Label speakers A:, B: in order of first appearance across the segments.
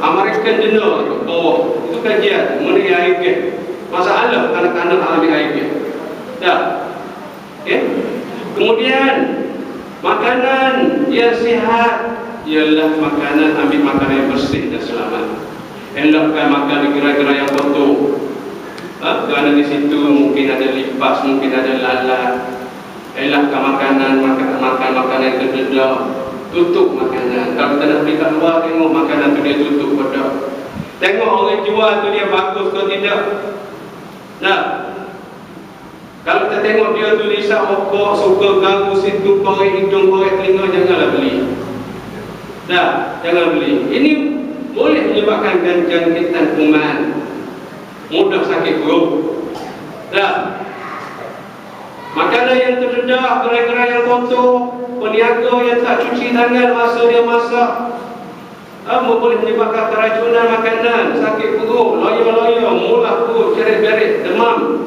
A: American Journal tu bawah itu kajian mengenai HIV. Masalah kanak-kanak alami HIV. Dah. Okey. Kemudian makanan yang sihat ialah makanan, ambil makanan yang bersih dan selamat. Elakkan makan gerai-gerai yang kotor. Kerana di situ mungkin ada lipas, mungkin ada lalat. Elakkan makan makanan yang terdedah. Tutup makanan. Kalau kita nak pergi kat luar, tengok makanan tu dia tutup kotak. Tengok orang jual tu dia bagus atau tidak. Nah, kalau kita tengok dia tulisan rokok, suka ganggu situ, korek hidung, korek telinga, janganlah beli. Nah, jangan beli. Ini boleh menyebabkan jangkitan kuman, mudah sakit perut. Nah, makanan yang terdedah, gerai-gerai yang kotor, peniaga yang tak cuci tangan masa dia masak, boleh menyebabkan keracunan makanan, sakit perut, loyo-loyo, mulah perut, cerit-cerit, demam,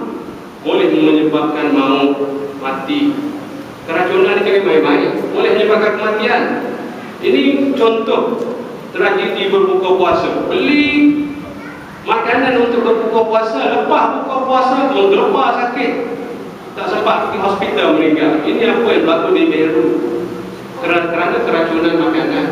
A: boleh menyebabkan maut, mati. Keracunan ini main-main, boleh menyebabkan kematian. Ini contoh tragedi berbuka puasa. Beli makanan untuk berbuka puasa, lepas buka puasa menggelepar sakit, tak sempat pergi hospital, meninggal. Ini apa yang berlaku di Beirut kerana keracunan makanan,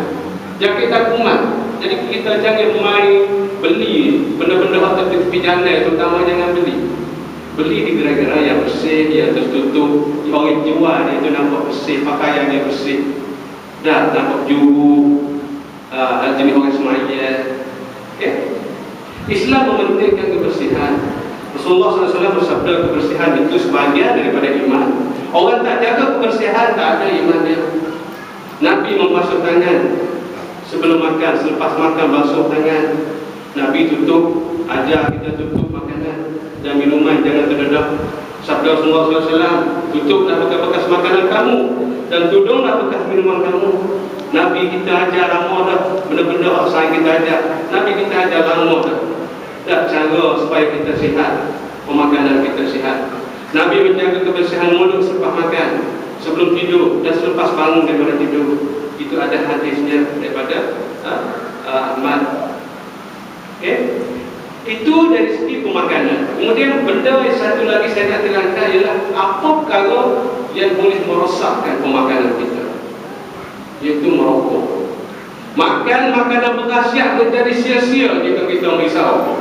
A: jangkitan kuman. Jadi kita jangan main beli benda-benda hotel di tepi jalan, terutama jangan beli di gerai-gerai yang bersih, yang tertutup. Orang jual dia tu nampak bersih, pakaian dia bersih, dan nampak juru jenis orang semaya. Okay? Islam mementingkan kebersihan. Rasulullah SAW bersabda, kebersihan itu sebahagian daripada iman. Orang tak jaga kebersihan, tak ada iman dia. Nabi membasuh tangan sebelum makan, selepas makan basuh tangan. Nabi tutup, ajar kita tutup makanan dan minuman, jangan terdedah. Sabda Rasulullah SAW, tutuplah bekas-bekas makanan kamu dan tudunglah bekas minuman kamu. Nabi kita ajar lama dah, benda-benda asal kita ajar. Nabi kita ajar lama dah. Tak cara supaya kita sihat, pemakanan kita sihat. Nabi menjaga kebersihan mulut selepas makan, sebelum tidur dan selepas bangun daripada tidur. Itu ada hadisnya daripada Ahmad. Okay? Itu dari segi pemakanan. Kemudian benda yang satu lagi saya nak terangkan ialah apa perkara yang boleh merosakkan pemakanan kita, iaitu merokok. Makan makanan berkhasiat menjadi sia-sia jika kita menghisap rokok.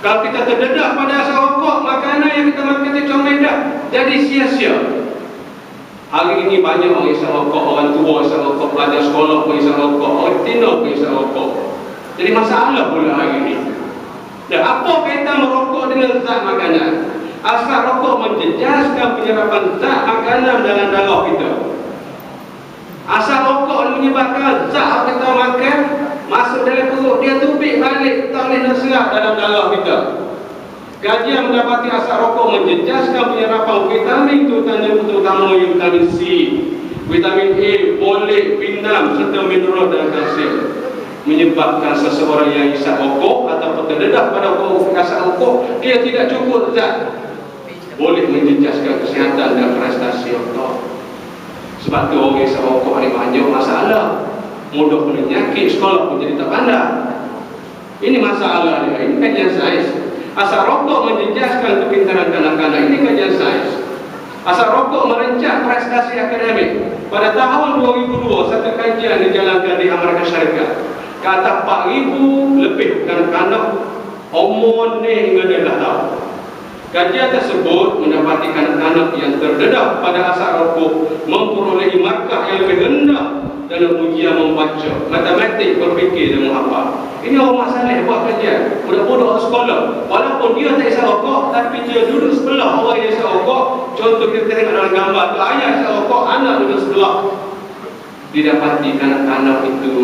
A: Kalau kita terdedah pada asal rokok, makanan yang kita makan itu comel jadi sia-sia. Hari ini banyak orang isap rokok, orang tua isap rokok, pelajar sekolah pun isap rokok, orang tino pun isap rokok. Jadi masalah pula hari ini. Dan apa kaitan merokok dengan zat makanan? Asal rokok menjejaskan penyerapan zat makanan dalam darah kita. Asal rokok menyebabkan zat kita makan masuk dalam perut, dia tubik balik, tak boleh nak serap dalam darah kita. Kajian mendapati asal rokok menjejaskan penyerapan vitamin, terutama vitamin C, vitamin A, folat, B6 serta mineral dan kalsium. Menyebabkan seseorang yang isap rokok atau terdedah pada asap rokok, dia tidak cukup zat, boleh menjejaskan kesihatan dan prestasi otak. Sebab tu orang isap rokok ni banyak masalah, mudah penyakit, sekolah pun jadi tak pandai. Ini masalah dia. Ini kajian sains. Asal rokok menjejaskan kepintaran kanak-kanak, ini kajian sains. Asal rokok merancang prestasi akademik. Pada tahun 2002, satu kajian dijalankan di Amerika Syarikat. Kata 4,000 lebih kanak-kanak umur ni hingga 12 tahun. Kajian tersebut mendapati kanak-kanak yang terdedah pada asal rokok memperolehi markah yang lebih rendah dalam ujian membaca, matematik, berfikir dan menghafal. Ini orang masalah buat kajian. Budak-budak sekolah, walaupun dia tak isap rokok, tapi dia duduk sebelah orang yang isap rokok. Contoh kita tengok dalam gambar tu, ayah isap rokok, anak duduk sebelah. Didapati kanak-kanak itu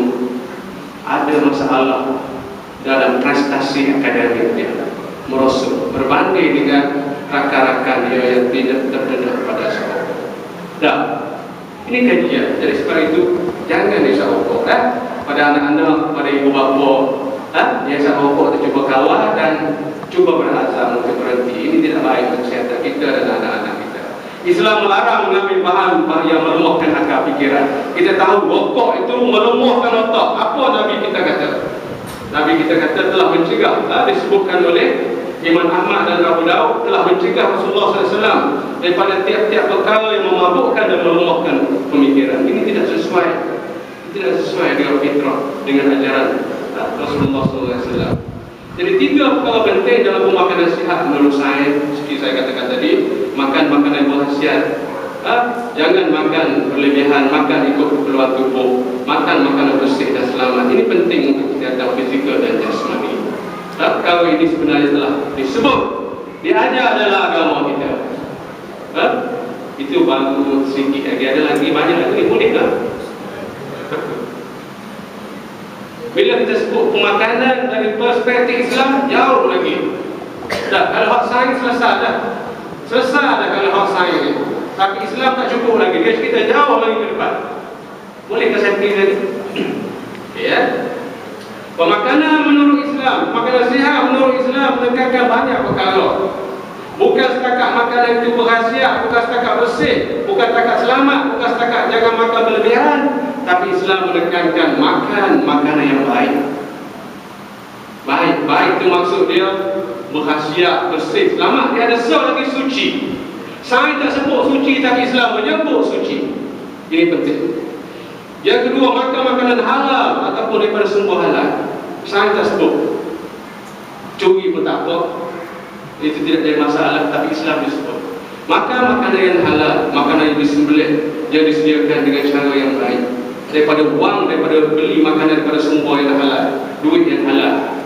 A: ada masalah dalam prestasi akademik dia, merosot berbanding dengan rakan-rakan dia yang tidak terdedah pada asal rokok. Dah, ini kajian. Jadi sebab itu jangan isap rokok pada anak-anak, pada ibu bapa. Dia isap rokok tu cuba kawal dan cuba berazam untuk berhenti. Ini tidak baik untuk kesihatan kita dan anak-anak kita. Islam melarang mengambil bahan yang melemahkan akal fikiran. Kita tahu rokok itu melemahkan otak. Apa Nabi kita kata? Nabi kita kata telah mencegah, disebutkan oleh Imam Ahmad dan Abu Daud, telah mencegah Rasulullah SAW daripada tiap-tiap perkara yang memabukkan dan melemahkan pemikiran. Ini tidak sesuai dengan fitrah, dengan ajaran Rasulullah SAW. Jadi 3 perkara penting dalam pemakanan sihat menurut saya. Seperti saya katakan tadi, makan makanan berkhasiat, jangan makan berlebihan, makan ikut keperluan tubuh, makan makanan bersih dan selamat. Ini penting untuk kesihatan fizikal dan jasmani. Perkara ini sebenarnya telah disebut, diajar dalam agama kita. Itu baru sedikit lagi, ada lagi banyak lagi, boleh tak? Bila kita sebut pemakanan dari perspektif Islam, jauh lagi. Kalau hak sains selesai dah kalau hak sains ni. Tapi Islam tak cukup lagi, kita jauh lagi ke depan. Boleh ke saya pergi lagi? Ya. Pemakanan menurut Islam, makanan sihat menurut Islam menekankan banyak perkara. Bukan setakat makanan itu berkhasiat, bukan setakat bersih, bukan setakat selamat, bukan setakat jangan makan berlebihan, tapi Islam menekankan makan makanan yang baik. Baik itu maksud dia berkhasiat, bersih, selamat. Dia ada lagi suci. Sains tak sebut suci, tapi Islam menyebut suci. Ini penting. Yang kedua, makan makanan halal ataupun daripada sumber halal. Sains tak sebut. Curi pun tak apa, itu tidak jadi masalah, tapi Islam disebut. Makan makanan yang halal, makanan yang disembelih, yang disediakan dengan cara yang baik. Daripada beli makanan daripada sumber yang halal, duit yang halal.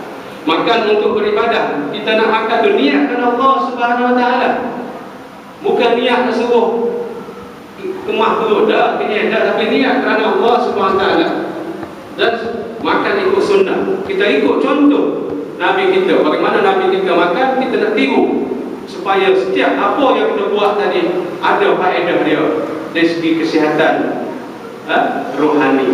A: Makan untuk beribadah. Kita nak makan tu niatkan Allah Subhanahu Wa Taala. Bukan niat nak suruh kemah perut dah, tapi niat kerana Allah Subhanahu Wa Taala. Dan makan ikut sunnah. Kita ikut contoh Nabi kita. Bagaimana Nabi kita makan, kita nak tiru supaya setiap apa yang kita buat tadi ada faedah dia dari segi kesihatan rohani.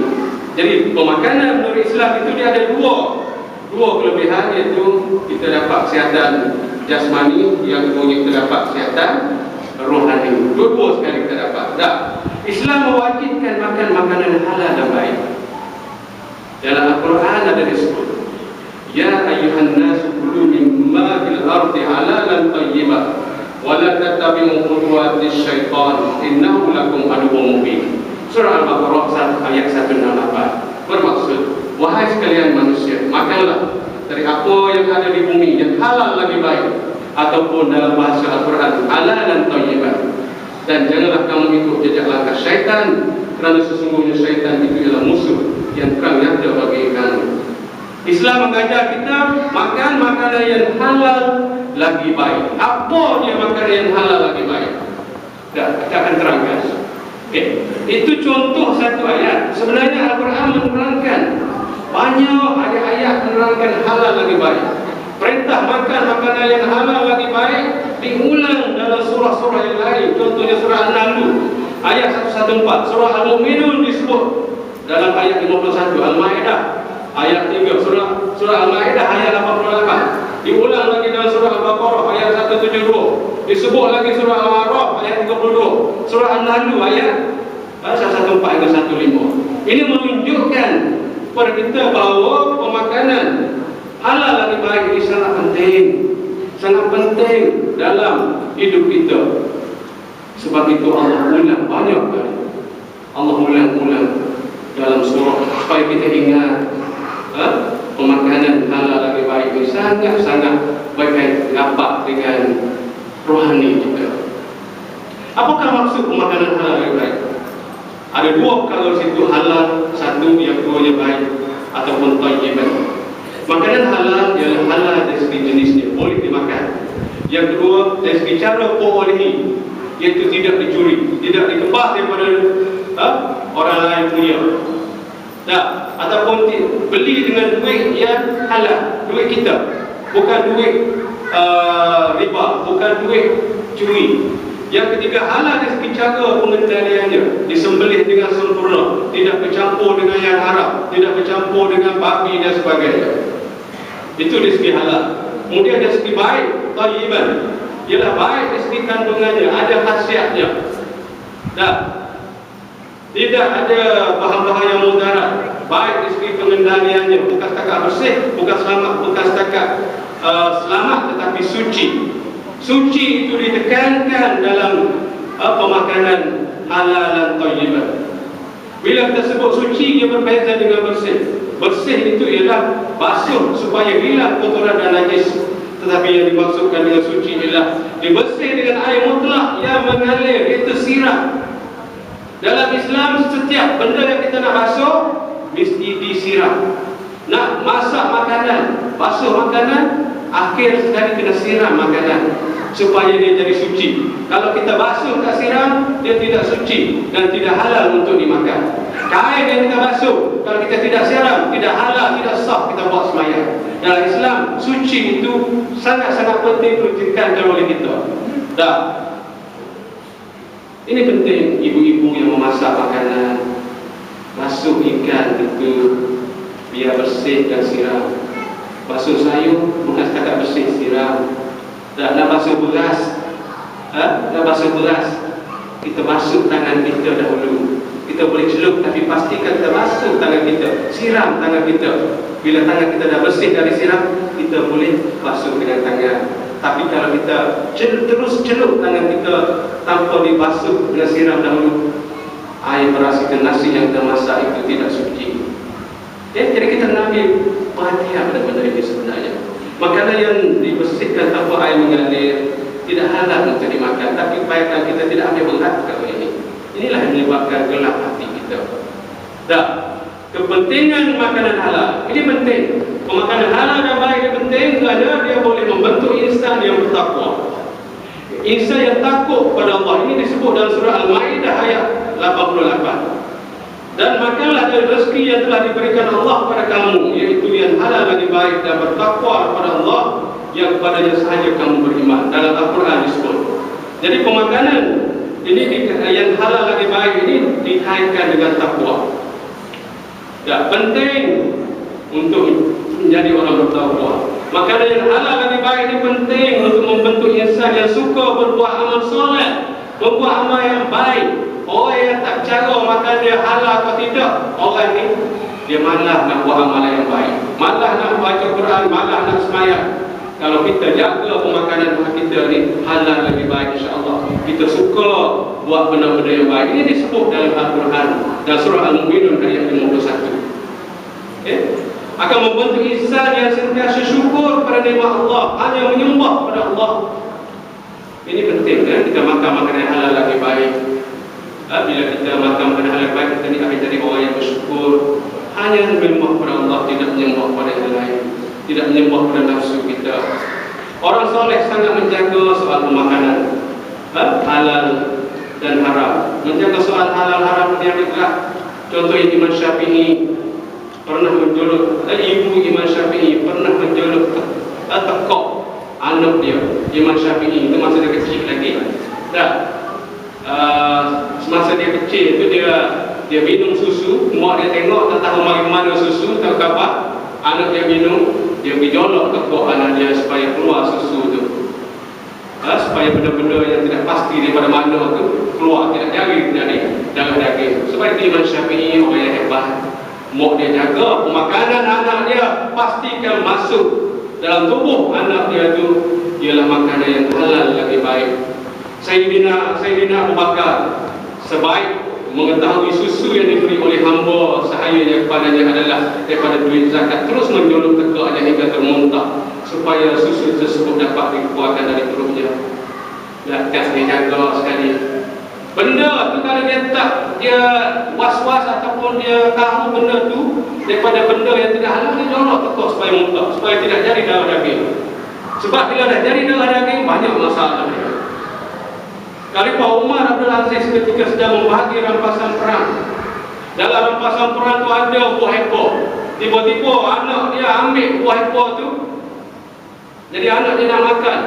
A: Jadi pemakanan menurut Islam itu dia ada dua kelebihan, iaitu kita dapat kesihatan jasmani, yang kedua kita dapat kesihatan rohani. Dua sekali kita dapat. Islam mewajibkan makan makanan halal dan baik. Dalam Al-Quran ada disebut, ya ayyuhan nasu kulu mimma fil ardi halalan tayyiban wa la tattabi'u khutuwatis syaitan innahu lakum aduwwun mubin. Surah Al-Baqarah ayat 168. Bermaksud, wahai sekalian manusia, makanlah dari apa yang ada di bumi yang halal lagi baik, ataupun dalam bahasa Al-Quran halalan tayyiban. Dan janganlah kamu ikut jejak langkah syaitan, kerana sesungguhnya syaitan itu adalah musuh yang terang nyata bagi kamu. Islam mengajar kita makan makanan yang halal lagi baik. Apa dia makanan yang halal lagi baik? Kita akan terangkan. Itu contoh satu ayat. Sebenarnya Al-Quran menerangkan banyak ayat-ayat menerangkan halal lagi baik. Perintah makan makanan yang halal lagi baik diulang dalam surah-surah yang lain. Contohnya surah An-Nahl ayat 114, surah Al-Mu'minun disebut dalam ayat 51, Al-Maidah ayat 3, surah Al-Maidah ayat 88, diulang lagi dalam surah Al-Baqarah ayat 172, disebut lagi surah Al-A'raf ayat 32, surah An-Nahl ayat 114 hingga 115. Ini menunjukkan kepada kita bahawa pemakanan halal lagi baik ini sangat penting dalam hidup kita. Sebab itu Allah ulang banyak kali. Allah ulang dalam surah supaya kita ingat pemakanan halal lagi baik ini sangat berkaitan dengan rohani kita. Apakah maksud pemakanan halal lagi baik? Ada dua perkara situ, halal satu, yang keduanya baik ataupun thayyiban. Makanan halal ialah halal dari segi jenisnya, boleh dimakan. Yang kedua, dari segi cara perolehi, iaitu tidak dicuri, tidak dikebas daripada orang lain punya. Ataupun beli dengan duit yang halal, duit kita, bukan duit riba, bukan duit curi. Yang ketiga, halal dari segi cara pengendaliannya, disembelih dengan sempurna, tidak bercampur dengan yang haram, tidak bercampur dengan babi dan sebagainya. Itu dari segi halal. Kemudian dari segi baik, thayyiban, ialah baik dari segi kandungannya, ada khasiatnya. Tidak ada bahan-bahan yang mudarat, baik dari segi pengendaliannya, bukan setakat bersih, bukan setakat selamat, tetapi suci. Suci itu ditekankan dalam pemakanan halal dan thayyibah. Bila kita sebut suci, dia berbeza dengan bersih. Bersih itu ialah basuh supaya hilang kotoran dan najis. Tetapi yang dimaksudkan dengan suci ialah dibersih dengan air mutlak yang mengalir, itu siram. Dalam Islam, setiap benda yang kita nak basuh mesti disiram. Nak masak makanan, basuh makanan, akhir sekali kena siram makanan supaya dia jadi suci. Kalau kita basuh tak siram, dia tidak suci dan tidak halal untuk dimakan. Kain yang kita basuh, kalau kita tidak siram, tidak halal, tidak sah kita buat sembahyang. Dalam Islam, suci itu sangat-sangat penting ditekankan oleh kita. Dah. Ini penting, ibu-ibu yang memasak makanan, basuh ikan itu biar bersih dan siram. Basuh sayur bukan setakat bersih siram. Dan nak basuh beras, nak basuh beras, kita basuh tangan kita dahulu. Kita boleh celup, tapi pastikan kita basuh tangan kita, siram tangan kita. Bila tangan kita dah bersih dari siram, kita boleh basuh dengan tangan. Tapi kalau kita terus celup tangan kita tanpa dibasuh dengan siram dahulu, air beras kita, nasi yang kita masak itu tidak suci. Jadi kita nak ambil perhatian pada benda ini sebenarnya. Makanan yang dibersihkan tanpa air mengalir tidak halal untuk dimakan, tapi baiklah kita tidak ambil berat kalau ini. Inilah yang menyebabkan gelap hati kita. Dah, kepentingan makanan halal ini penting. Pemakanan halal dan baik ini penting kerana dia boleh membentuk insan yang bertakwa. Insan yang takut kepada Allah. Ini disebut dalam surah Al-Ma'idah ayat 88. Dan makanlah dari rezeki yang telah diberikan Allah kepada kamu, iaitu yang halal lagi baik dan bertakwa kepada Allah yang kepadanya sahaja kamu beriman. Dalam Al-Quran disebut. Jadi pemakanan ini yang halal lagi baik ini dikaitkan dengan takwa. Tak penting untuk menjadi orang bertakwa. Makanan yang halal lagi baik ini penting untuk membentuk insan yang suka berbuat amal soleh, berbuat amal yang baik. Orang yang tak cara makan dia halal atau tidak, orang ni dia malah nak buat amalan yang baik, malah nak baca Quran, malah nak sembahyang. Kalau kita jaga pemakanan kita ni halal lagi baik, insya-Allah kita suka buat benda-benda yang baik. Ini disebut dalam Al-Quran dan surah Al-Mu'minun ayat 51. Akan membentuk insan yang sentiasa syukur kepada nikmat Allah, hanya menyembah kepada Allah. Ini penting kan, kita makan makanan halal lagi baik. Bila kita makan makanan halal baik, kita ni akan jadi orang yang bersyukur, hanya menyembah kepada Allah, tidak menyembah kepada yang lain, tidak menyembah kepada nafsu kita. Orang soleh sangat menjaga soal pemakanan halal dan haram, menjaga soal halal haram dia juga. Contoh Imam Syafi'i pernah menjolok, ibu Imam Syafi'i pernah menjolok tekok anak dia. Imam Syafi'i itu masa dia kecil lagi. Semasa dia kecil itu dia minum susu, mak dia tengok tak tahu mari mana susu, tak apa, anak dia minum, dia pergi jolok tekok anak dia supaya keluar susu tu. Supaya benda-benda yang tidak pasti daripada mana tu keluar, tidak jadi dari dalam daging. Sebab itu Imam Syafi'i orang yang hebat. Mak dia jaga pemakanan anak dia, pastikan masuk dalam tubuh anak dia tu ialah makanan yang halal lagi baik. Sayyidina Abu Bakar sebaik mengetahui susu yang diberi oleh hamba sahayanya kepadanya adalah daripada duit zakat, terus menjolok tekaknya hingga termuntah supaya susu tersebut dapat dikeluarkan dari perutnya. Dan dia jaga sekali. Benda tu kalau dia was-was ataupun dia tahu benda tu daripada benda yang tidak halal, dia jolok tekak supaya muntah, supaya tidak jadi darah daging. Sebab bila dah jadi darah daging, banyak masalah. Khalifah Umar Abdul Aziz ketika sedang membahagi rampasan perang. Dalam rampasan perang tu ada buah ekor. Tiba-tiba anak dia ambil buah ekor tu. Jadi anak dia nak makan.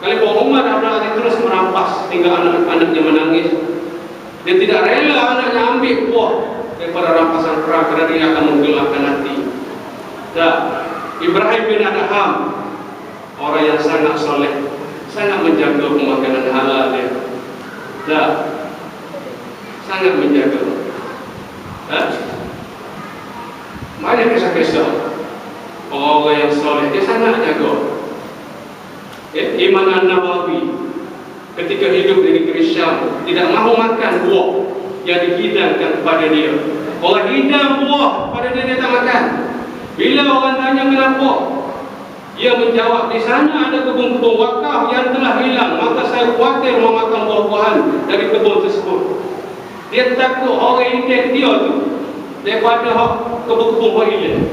A: Khalifah Umar Abdul Aziz terus merampas hingga anak-anaknya menangis. Dia tidak rela anaknya ambil buah daripada rampasan perang kerana dia akan menggelapkan hati. Dan Ibrahim bin Adham, orang yang sangat soleh, sangat menjaga pemakanan halal dia. Sangat menjaga. Banyak kisah-kisah orang yang soleh, dia sangat jaga. Imam An-Nawawi ketika hidup di negeri Syam tidak mahu makan buah yang dihidangkan kepada dia. Orang hidang buah kepada dia, dia tak makan. Bila orang tanya kenapa, dia menjawab, di sana ada kebun-kebun wakaf yang telah hilang, maka saya khawatir memakan buah-buahan dari kebun tersebut. Dia takut orang ingat dia tu daripada kebun-kebun buah hilang.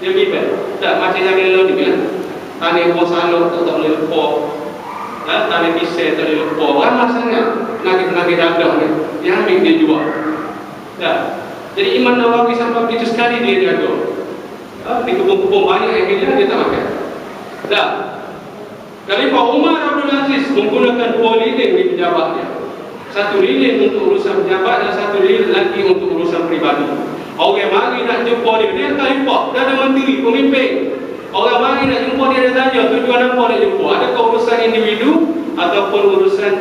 A: Dia bimbang. Tak macam yang lain ni kan. Tanah buah salur tak boleh lepas. Tanah pisau tak boleh lepas. Ramai sangat penyakit-penyakit dadah ni. Dia ambil, dia jual. Jadi Imam Nawawi sampai begitu sekali dia jaga. Di kebun-kebun banyak yang hilang, dia tak makan. Khalifah Umar Abdul Aziz menggunakan 2 lilin di pejabatnya. 1 lilin untuk urusan pejabat dan 1 lilin lagi untuk urusan peribadi. Orang mari nak jumpa dia, dia khalifah, dia ada menteri, pemimpin. Orang mari nak jumpa dia, dia tanya tujuan apa nak jumpa. Adakah urusan individu ataupun urusan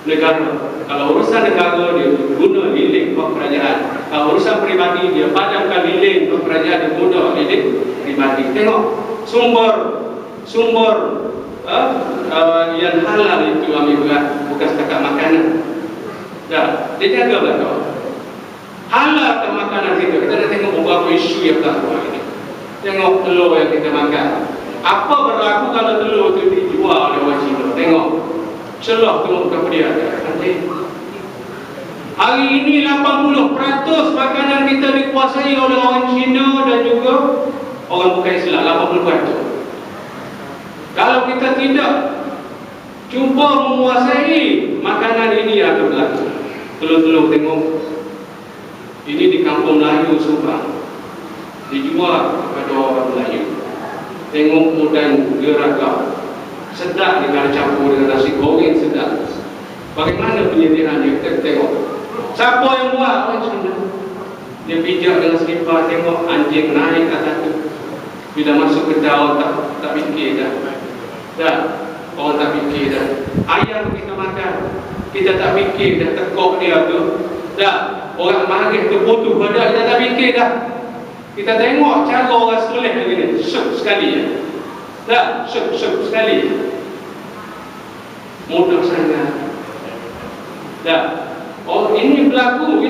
A: negara? Kalau urusan negara, dia guna lilin buat kerajaan. Kalau urusan peribadi, dia padamkan lilin buat kerajaan, dia guna lilin peribadi. Tengok sumber yang halal itu ambil berat, bukan setakat makanan. Dia jaga belakang. Halal ke makanan kita? Kita nak tengok beberapa isu yang berlaku ini. Tengok telur yang kita makan. Apa berlaku kalau telur itu dijual oleh orang Cina? Tengok celah tengok kepada dia. Hari ini 80% makanan kita dikuasai oleh orang Cina dan juga orang bukan Islam. 80%. Kalau kita tidak cuba menguasai makanan ini akan berlaku. Telur-telur tengok. Ini di kampung Melayu Subang, dijual kepada orang Melayu. Tengok mudan geragam, sedap dengan campur dengan nasi goreng sedap. Bagaimana penyediaannya? Kita tengok. Siapa yang buat? Orang Cina. Dia pijak dengan selipar, tengok anjing naik atas tu. Bila masuk ke daun tak fikir dah. Orang tak fikir dah. Ayam kita makan, kita tak fikir dah tekok dia tu. Orang marah terputus pada kita tak fikir dah. Kita tengok cara orang soleh begini, syuk sekali ya. Syuk sekali. Mudah sangat. Ini berlaku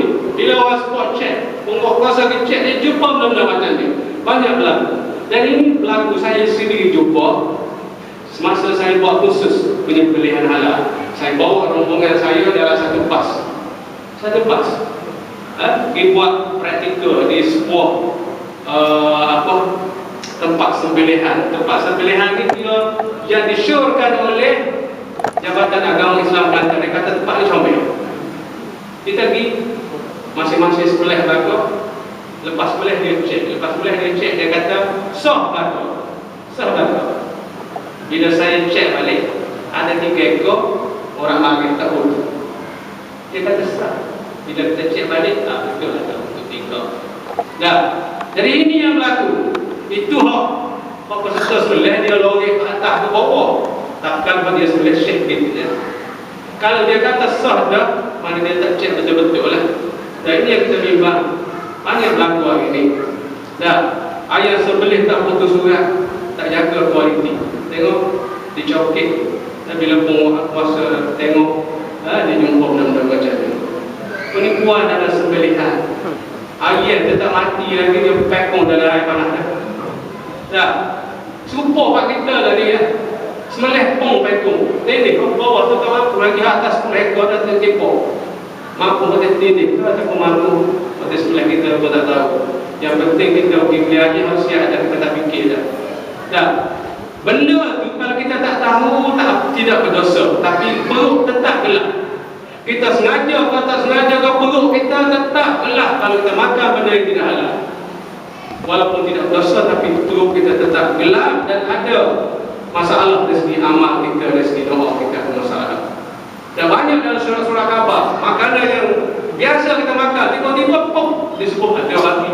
A: ni. Bila orang spot check, penguasa ke check, dia jumpa benda-benda macam ni. Banyak berlaku. Dan ini berlaku, saya sendiri jumpa semasa saya buat khusus penyembelihan halal. Saya bawa rombongan saya dalam satu bas. Dia buat praktikal di sebuah tempat sembelihan. Tempat sembelihan ni dia yang disyorkan oleh Jabatan Agama Islam Kelantan. Dia kata tempat ni comel. Kita pergi masing-masing sebelah belakang. Lepas sebelah dia cek, dia kata sah belakang. Bila saya cek balik, ada 3 ekor orang mari tak urut. Dia kata sah. Bila kita cek balik, betul lah untuk 3. Jadi ini yang berlaku. Itu hak peserta sebelah dia lori ke atas ke bawah. Takkan dia sebelah syekh gitu. Kalau dia kata sah dah, mana dia tak cek betul-betul lah. Dan ini yang kita bimbang. Mana yang berlaku hari ini? Ayah sebelah tak putus surat, tak jaga kualiti. Tengok, dicokit. Dan bila penguasa tengok, dia jumpa benda-benda macam ni. Penipuan dalam sembelihan. Ayam dia tak mati lagi, dia pekong dalam air panas dah. Serupa pak kita lah dia. Semelih pong pekong. Ini ke bawah tu kawan, lagi atas ekor dan tertipu. Mampu macam ini, kita tak mampu. Pada sebelah kita pun tak tahu. Yang penting kita pergi belajar harus siap dan kita tak fikir dah. Benda tu kalau kita tak tahu, tidak berdosa. Tapi perut tetap gelap. Kita sengaja atau tak sengaja, perut kita tetap gelap kalau kita makan benda yang tidak halal. Walaupun tidak berdosa, tapi perut kita tetap gelap dan ada masalah dari segi amal kita, dari segi doa kita ada masalah. Dan banyak dalam surah-surah khabar, makanan yang biasa kita makan, tiba-tiba disebut ada batu,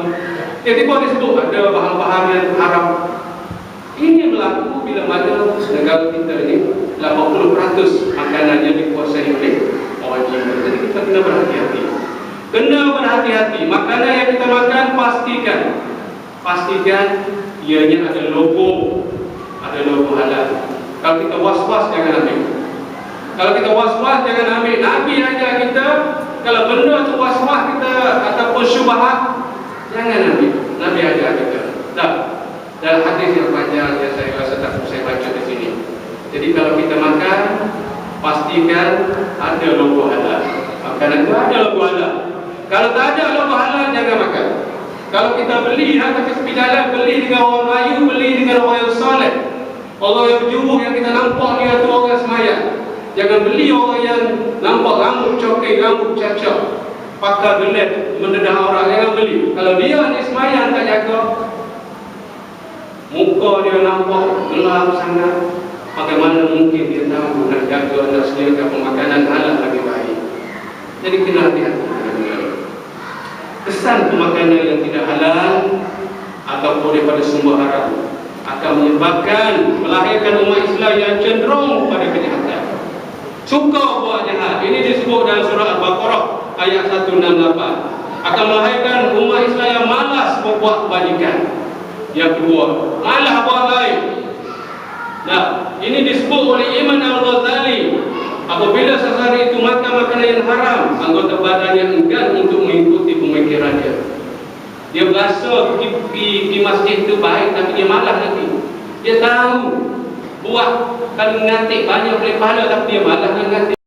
A: tiba-tiba disebut ada bahan-bahan yang haram. Ini berlaku bila mana negara kita ini 80% makanan yang dikuasai oleh orang Cina. Jadi kita kena berhati-hati. Kena berhati-hati. Makanan yang kita makan pastikan ianya ada logo halal. Kalau kita was-was jangan ambil. Kalau kita was-was jangan ambil. Nabi ajar kita, kalau benda tu was-was kita ataupun syubhat, jangan ambil. Nabi ajar kita. Dalam hadis yang panjang yang saya rasa tak saya baca di sini. Jadi kalau kita makan, pastikan ada logo halal. Makanan itu ada logo halal. Kalau tak ada logo halal, jangan makan. Kalau kita beli, ke tepi jalan, beli dengan orang Melayu, beli dengan orang yang soleh, orang yang berjuru, yang kita nampak dia tu orang semayang. Jangan beli orang yang nampak rambut cokai, rambut cacak, pakai gelet, mendedah orang. Jangan beli. Kalau dia ni semayang tak jaga, muka dia nampak gelap sangat, bagaimana mungkin dia tahu nak jaga, nak sediakan pemakanan halal lebih baik. Jadi kena hati-hati. Kesan pemakanan yang tidak halal ataupun daripada sumber haram akan menyebabkan melahirkan umat Islam yang cenderung pada kejahatan, suka buat jahat. Ini disebut dalam surah Al-Baqarah ayat 168. Akan melahirkan umat Islam yang malas berbuat kebajikan. Yang kedua, malas buat lain. Nah, ini disebut oleh Imam Al-Ghazali. Apabila seseorang itu makan makanan yang haram, anggota badannya enggan untuk mengikuti pemikiran dia. Dia berasa pergi masjid itu baik, tapi dia malas nanti. Dia tahu buat kalau ngatik banyak boleh pahala, tapi dia malas nak ngatik.